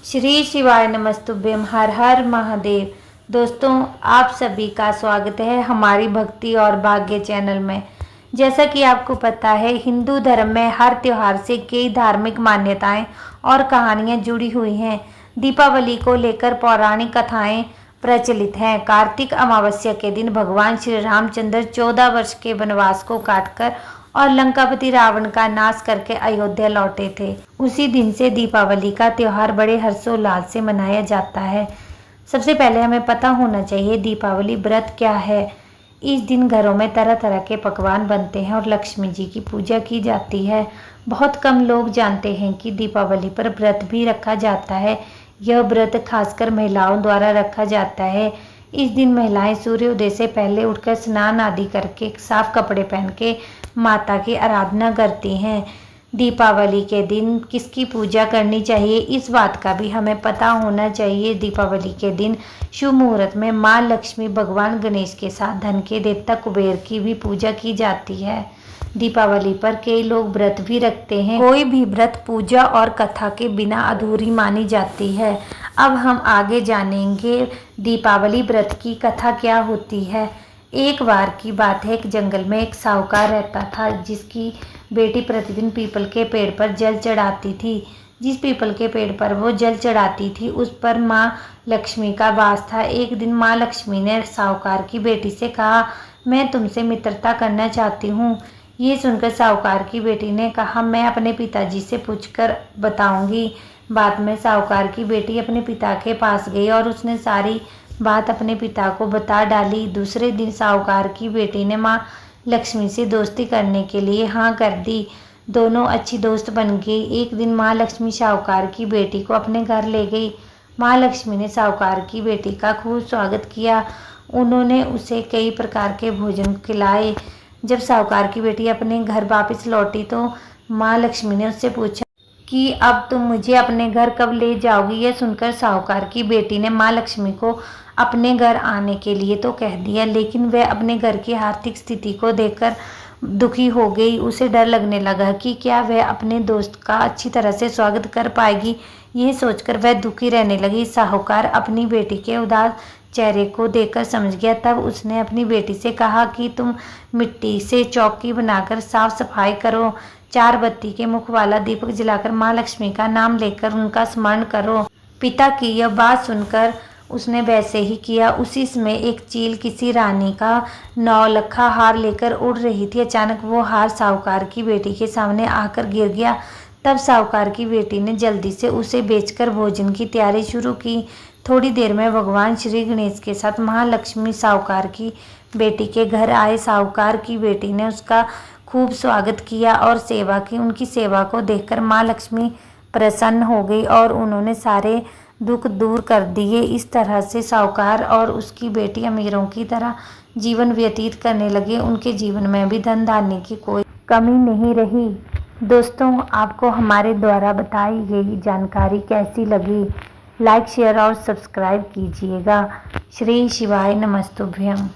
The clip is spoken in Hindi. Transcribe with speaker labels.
Speaker 1: श्री शिवाय नमस्तुभ्यम। हर हर महादेव। दोस्तों, आप सभी का स्वागत है हमारी भक्ति और भाग्य चैनल में। जैसा कि आपको पता है, हिंदू धर्म में हर त्योहार से कई धार्मिक मान्यताएं और कहानियां जुड़ी हुई हैं। दीपावली को लेकर पौराणिक कथाएं प्रचलित हैं। कार्तिक अमावस्या के दिन भगवान श्री रामचंद्र 14 वर्ष के वनवास को काटकर और लंकापति रावण का नाश करके अयोध्या लौटे थे। उसी दिन से दीपावली का त्योहार बड़े हर्षोल्लास से मनाया जाता है। सबसे पहले हमें पता होना चाहिए दीपावली व्रत क्या है। इस दिन घरों में तरह तरह के पकवान बनते हैं और लक्ष्मी जी की पूजा की जाती है। बहुत कम लोग जानते हैं कि दीपावली पर व्रत भी रखा जाता है। यह व्रत खासकर महिलाओं द्वारा रखा जाता है। इस दिन महिलाएं सूर्योदय से पहले उठकर स्नान आदि करके साफ कपड़े पहन के माता की आराधना करती हैं। दीपावली के दिन किसकी पूजा करनी चाहिए, इस बात का भी हमें पता होना चाहिए। दीपावली के दिन शुभ मुहूर्त में माँ लक्ष्मी, भगवान गणेश के साथ धन के देवता कुबेर की भी पूजा की जाती है। दीपावली पर कई लोग व्रत भी रखते हैं। कोई भी व्रत पूजा और कथा के बिना अधूरी मानी जाती है। अब हम आगे जानेंगे दीपावली व्रत की कथा क्या होती है। एक बार की बात है, एक जंगल में एक साहूकार रहता था जिसकी बेटी प्रतिदिन पीपल के पेड़ पर जल चढ़ाती थी। जिस पीपल के पेड़ पर वो जल चढ़ाती थी उस पर माँ लक्ष्मी का वास था। एक दिन माँ लक्ष्मी ने साहूकार की बेटी से कहा, मैं तुमसे मित्रता करना चाहती हूँ। ये सुनकर साहूकार की बेटी ने कहा, मैं अपने पिताजी से पूछकर बताऊंगी। बाद में साहूकार की बेटी अपने पिता के पास गई और उसने सारी बात अपने पिता को बता डाली। दूसरे दिन साहूकार की बेटी ने माँ लक्ष्मी से दोस्ती करने के लिए हाँ कर दी। दोनों अच्छी दोस्त बन गई। एक दिन माँ लक्ष्मी साहूकार की बेटी को अपने घर ले गई। माँ लक्ष्मी ने साहूकार की बेटी का खूब स्वागत किया। उन्होंने उसे कई प्रकार के भोजन खिलाए। जब साहूकार की बेटी अपने घर वापस लौटी तो माँ लक्ष्मी ने उससे पूछा कि अब तुम मुझे अपने घर कब ले जाओगी। यह सुनकर साहूकार की बेटी ने माँ लक्ष्मी को अपने घर आने के लिए तो कह दिया, लेकिन वह अपने घर की आर्थिक स्थिति को देखकर दुखी हो गई। उसे डर लगने लगा कि क्या वह अपने दोस्त का अच्छी तरह से स्वागत कर पाएगी। यह सोचकर वह दुखी रहने लगी। साहूकार अपनी बेटी के उदास चेहरे को देखकर समझ गया। तब उसने अपनी बेटी से कहा कि तुम मिट्टी से चौकी बनाकर साफ सफाई करो। 4 बत्ती के मुख वाला दीपक जलाकर माँ लक्ष्मी का नाम लेकर उनका स्मरण करो। पिता की यह बात सुनकर उसने वैसे ही किया। उसी समय एक चील किसी रानी का नौलखा हार लेकर उड़ रही थी। अचानक वो हार साहूकार की बेटी के सामने आकर गिर गया। तब साहूकार की बेटी ने जल्दी से उसे बेचकर भोजन की तैयारी शुरू की। थोड़ी देर में भगवान श्री गणेश के साथ महालक्ष्मी साहूकार की बेटी के घर आए। साहूकार की बेटी ने उसका खूब स्वागत किया और सेवा की। उनकी सेवा को देखकर माँ लक्ष्मी प्रसन्न हो गई और उन्होंने सारे दुख दूर कर दिए। इस तरह से साहूकार और उसकी बेटी अमीरों की तरह जीवन व्यतीत करने लगे। उनके जीवन में भी धन धान्य की कोई कमी नहीं रही। दोस्तों, आपको हमारे द्वारा बताई गई जानकारी कैसी लगी? लाइक, शेयर और सब्सक्राइब कीजिएगा। श्री शिवाय नमस्तुभ्यम।